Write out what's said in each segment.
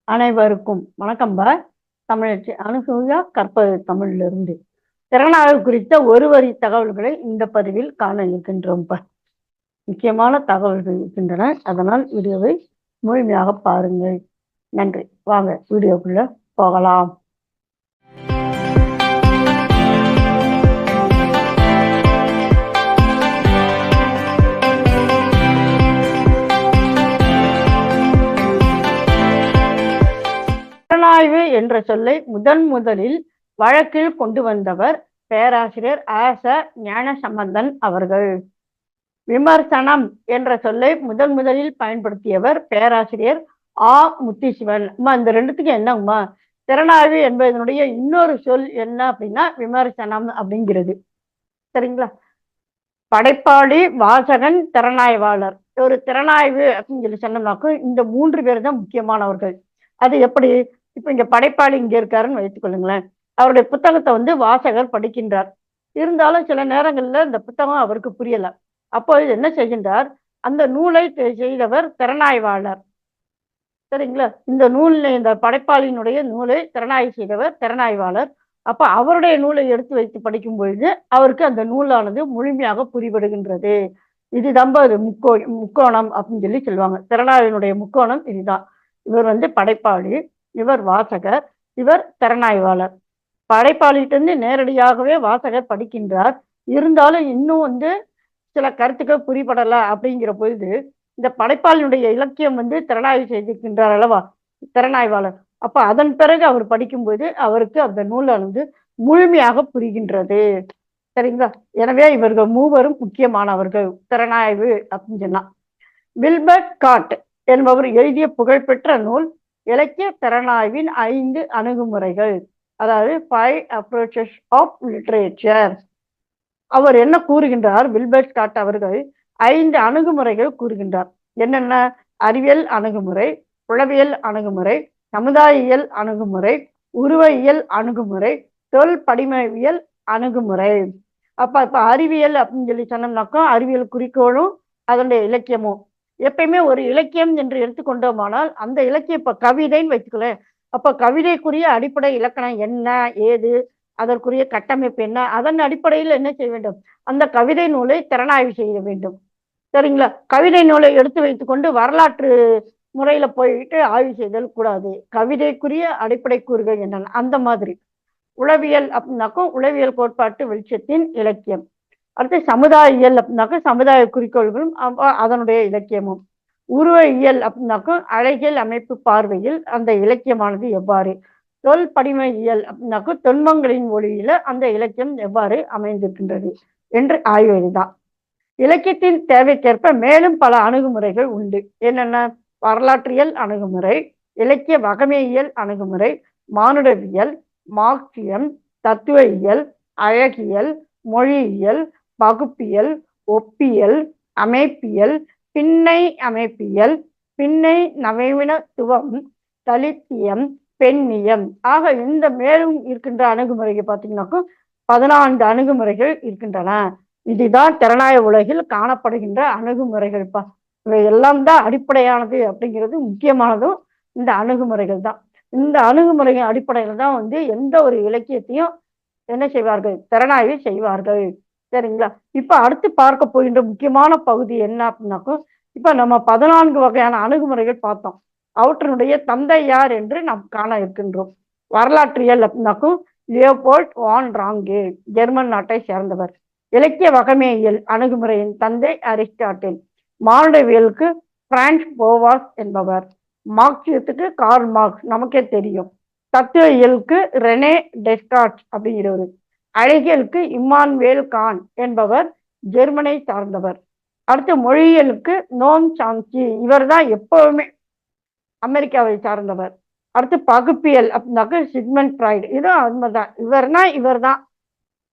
அனைவருக்கும் வணக்கம்பா. தமிழச்சி அனுசூயா கற்பது தமிழிலிருந்து திறனாய்வு குறித்த ஒரு வரி தகவல்களை இந்த பதிவில் காண இருக்கின்றோம்பா. முக்கியமான தகவல்கள் இருக்கின்றன, அதனால் வீடியோவை முழுமையாக பாருங்கள். நன்றி. வாங்க வீடியோக்குள்ள போகலாம். திறனாய்வு என்ற சொல்லை முதலில் வழக்கில் கொண்டு வந்தவர் பேராசிரியர் ஆச ஞானசம்பந்தன் அவர்கள். விமர்சனம் என்ற சொல்லை முதலில் பயன்படுத்தியவர் பேராசிரியர் ஆ முத்திசிவன். இந்த ரெண்டுத்துக்கும் என்னங்கம்மா? திறனாய்வு என்பதனுடைய இன்னொரு சொல் என்ன அப்படின்னா விமர்சனம் அப்படிங்கிறது. சரிங்களா? படைப்பாளி, வாசகன், திறனாய்வாளர். ஒரு திறனாய்வு அப்படின்னு சொல்லி சொன்னோம்னாக்கும் இந்த 3 பேர் தான் முக்கியமானவர்கள். அது எப்படி? இப்ப இங்க படைப்பாளி இங்க இருக்காருன்னு வைத்துக் கொள்ளுங்களேன். அவருடைய புத்தகத்தை வாசகர் படிக்கின்றார். இருந்தாலும் சில நேரங்கள்ல இந்த புத்தகம் அவருக்கு புரியல. அப்போ என்ன செய்கின்றார்? அந்த நூலை செய்தவர் திறனாய்வாளர். சரிங்களா? இந்த படைப்பாளியினுடைய நூலை திறனாய்வு செய்தவர் திறனாய்வாளர். அப்ப அவருடைய நூலை எடுத்து வைத்து படிக்கும் பொழுது அவருக்கு அந்த நூலானது முழுமையாக புரிபடுகின்றது. இதுதான் அது முக்கோணம் அப்படின்னு சொல்லி சொல்லுவாங்க. திறனாய்வினுடைய முக்கோணம் இதுதான். இவர் படைப்பாளி, இவர் வாசகர், இவர் திறனாய்வாளர். படைப்பாளிகிட்ட நேரடியாகவே வாசகர் படிக்கின்றார். இருந்தாலும் இன்னும் சில கருத்துக்கள் புரிபடல அப்படிங்கிற பொழுது இந்த படைப்பாளினுடைய இலக்கியம் திறனாய்வு செய்திருக்கின்றார் அல்லவா திறனாய்வாளர். அப்ப அதன் பிறகு அவர் படிக்கும்போது அவருக்கு அந்த நூலானது முழுமையாக புரிகின்றது. சரிங்களா? எனவே இவர்கள் மூவரும் முக்கியமானவர்கள் திறனாய்வு அப்படின்னு சொன்னா. வில்பர்ட் காட் என்பவர் எழுதிய புகழ்பெற்ற நூல் இலக்கிய திறனாய்வின் 5 அணுகுமுறைகள், அதாவது 5 approaches of literature. அவர் என்ன கூறுகின்றார்? வில்பர்ட் காட் அவர்கள் 5 அணுகுமுறைகள் கூறுகின்றார். என்னென்ன? அறிவியல் அணுகுமுறை, உளவியல் அணுகுமுறை, சமுதாயியல் அணுகுமுறை, உருவயியல் அணுகுமுறை, தொல் படிமவியல் அணுகுமுறை. இப்ப அறிவியல் அப்படின்னு சொல்லி சொன்னோம்னாக்கா அறிவியல் குறிக்கோளும் அதனுடைய இலக்கியமும். எப்பயுமே ஒரு இலக்கியம் என்று எடுத்துக்கொண்டோமானால் அந்த இலக்கியம் இப்ப கவிதைன்னு வச்சுக்கல. அப்ப கவிதைக்குரிய அடிப்படை இலக்கணம் என்ன, ஏது, அதற்குரிய கட்டமைப்பு என்ன, அதன் அடிப்படையில் என்ன செய்ய வேண்டும்? அந்த கவிதை நூலை திறனாய்வு செய்ய வேண்டும். சரிங்களா? கவிதை நூலை எடுத்து வைத்துக்கொண்டு வரலாற்று முறையில போயிட்டு ஆய்வு செய்தல் கூடாது. கவிதைக்குரிய அடிப்படை கூறுகள் என்னென்ன அந்த மாதிரி. உளவியல் அப்படின்னாக்கும் உளவியல் கோட்பாட்டு வெளிச்சத்தின் இலக்கியம். அடுத்து சமுதாயியல் அப்படின்னாக்கா சமுதாய குறிக்கோள்களும் அதனுடைய இலக்கியமும். உருவயியல் அப்படின்னாக்கும் அழகியல் அமைப்பு பார்வையில் அந்த இலக்கியமானது எவ்வாறு. தொல் படிமையியல் அப்படின்னாக்கும் தொன்மங்களின் ஒளியில அந்த இலக்கியம் எவ்வாறு அமைந்திருக்கின்றது என்று ஆய்வதுதான். இலக்கியத்தின் தேவைக்கேற்ப மேலும் பல அணுகுமுறைகள் உண்டு. என்னென்ன? வரலாற்றியல் அணுகுமுறை, இலக்கிய வகமையியல் அணுகுமுறை, மானுடவியல், மார்க்சியம், தத்துவ இயல், அழகியல், மொழியியல், பகுப்பியல், ஒப்பியல், அமைப்பியல், பின்னை அமைப்பியல், பின்னை நவீனத்துவம், தலித்தியம், பெண்ணியம். ஆக இந்த மேலும் இருக்கின்ற அணுகுமுறைகள் பார்த்தீங்கன்னாக்கும் 14 அணுகுமுறைகள் இருக்கின்றன. இதுதான் திறனாய்வு உலகில் காணப்படுகின்ற அணுகுமுறைகள்ப்பா. இவை எல்லாம் தான் அடிப்படையானது அப்படிங்கிறது முக்கியமானதும் இந்த அணுகுமுறைகள் தான். இந்த அணுகுமுறைகள் அடிப்படையில் தான் எந்த ஒரு இலக்கியத்தையும் என்ன செய்வார்கள்? திறனாய்வு செய்வார்கள். சரிங்களா? இப்ப அடுத்து பார்க்க போகின்ற முக்கியமான பகுதி என்ன அப்படின்னாக்கும், இப்ப நம்ம 14 வகையான அணுகுமுறைகள் பார்த்தோம். அவற்றினுடைய தந்தை யார் என்று நாம் காண இருக்கின்றோம். வரலாற்றியல் அப்படின்னாக்கும் லியோபோல்ட் வான் ராங்கே, ஜெர்மன் நாட்டை சேர்ந்தவர். இலக்கிய வகமையியல் அணுகுமுறையின் தந்தை அரிஸ்டாட்டில். மானுடவியலுக்கு பிரான்ஸ் போவாஸ் என்பவர். மார்க்சியத்துக்கு கார்ல் மார்க்ஸ், நமக்கே தெரியும். தத்துவ இயலுக்கு ரெனே டெஸ்கார்ட்ஸ் அப்படிங்கிறவர். அழகியலுக்கு இம்மானுவேல் கான் என்பவர், ஜெர்மனை சார்ந்தவர். அடுத்து மொழியியலுக்கு நோம் சாம்சி, இவர் தான் எப்பவுமே அமெரிக்காவை சார்ந்தவர். அடுத்து பகுப்பியல் அப்படின்னாக்க சிக்மண்ட் ஃப்ராய்டு, இதுவும் அதுமாதிரிதான். இவர் தான்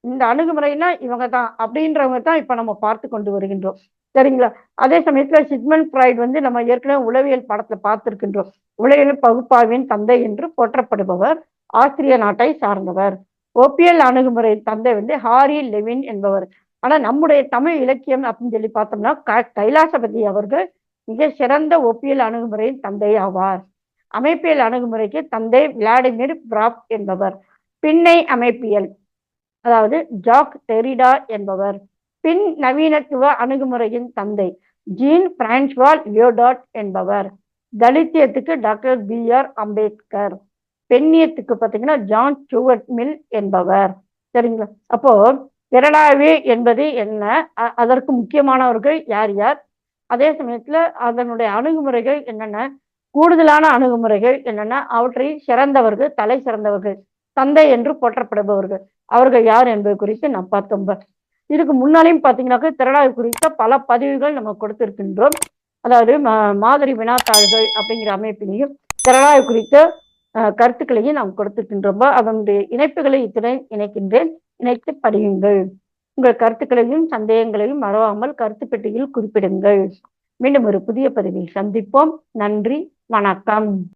இந்த அணுகுமுறைனா இவங்க தான் அப்படின்றவங்க தான் இப்ப நம்ம பார்த்து கொண்டு வருகின்றோம். சரிங்களா? அதே சமயத்துல சிக்மண்ட் ஃப்ராய்டு நம்ம ஏற்கனவே உளவியல் படத்துல பார்த்திருக்கின்றோம். உளவியல் பகுப்பாய்வின் தந்தை என்று போற்றப்படுபவர், ஆஸ்திரிய நாட்டை சார்ந்தவர். ஒப்பியல் அணுகுமுறை தந்தை ஹாரி லெவின் என்பவர். ஆனா நம்முடைய தமிழ் இலக்கியம் அப்படின்னு சொல்லி பார்த்தோம்னா கைலாசபதி அவர்கள் மிக சிறந்த ஒப்பியல் அணுகுமுறையின் தந்தை ஆவார். அமைப்பியல் அணுகுமுறைக்கு தந்தை விளாடிமிர் பிராப் என்பவர். பின்னை அமைப்பியல், அதாவது ஜாக் டெரிடா என்பவர். பின் நவீனத்துவ அணுகுமுறையின் தந்தை ஜீன் பிரான்சுவா லியோடார்ட் என்பவர். தலித்தியத்துக்கு டாக்டர் B.R. அம்பேத்கர். பெண்ணியத்துக்கு பார்த்தீங்கன்னா ஜான் ஸ்டூவர்ட் மில் என்பவர். சரிங்களா? அப்போ திரளாய்வு என்பது என்ன, அதற்கு முக்கியமானவர்கள் யார் யார், அதே சமயத்துல அதனுடைய அணுகுமுறைகள் என்னென்ன, கூடுதலான அணுகுமுறைகள் என்னென்ன, அவற்றில் சிறந்தவர்கள், தலை சிறந்தவர்கள், தந்தை என்று போற்றப்படுபவர்கள் அவர்கள் யார் என்பது குறித்து நாம் பார்த்தோம். இதுக்கு முன்னாலையும் பார்த்தீங்கன்னாக்க திரளாய்வு குறித்த பல பதிவுகள் நம்ம கொடுத்திருக்கின்றோம். அதாவது மாதிரி வினாத்தாள்கள் அப்படிங்கிற அமைப்பிலையும் திரளாய்வு குறித்த கருத்துக்களையும் நாம் கொடுத்திருக்கின்றோம். அதனுடைய இணைப்புகளை இத்துடன் இணைக்கின்றேன். இணைத்து படியுங்கள். உங்கள் கருத்துக்களையும் சந்தேகங்களையும் மறவாமல் கருத்து பெட்டியில் குறிப்பிடுங்கள். மீண்டும் ஒரு புதிய பதிவில் சந்திப்போம். நன்றி, வணக்கம்.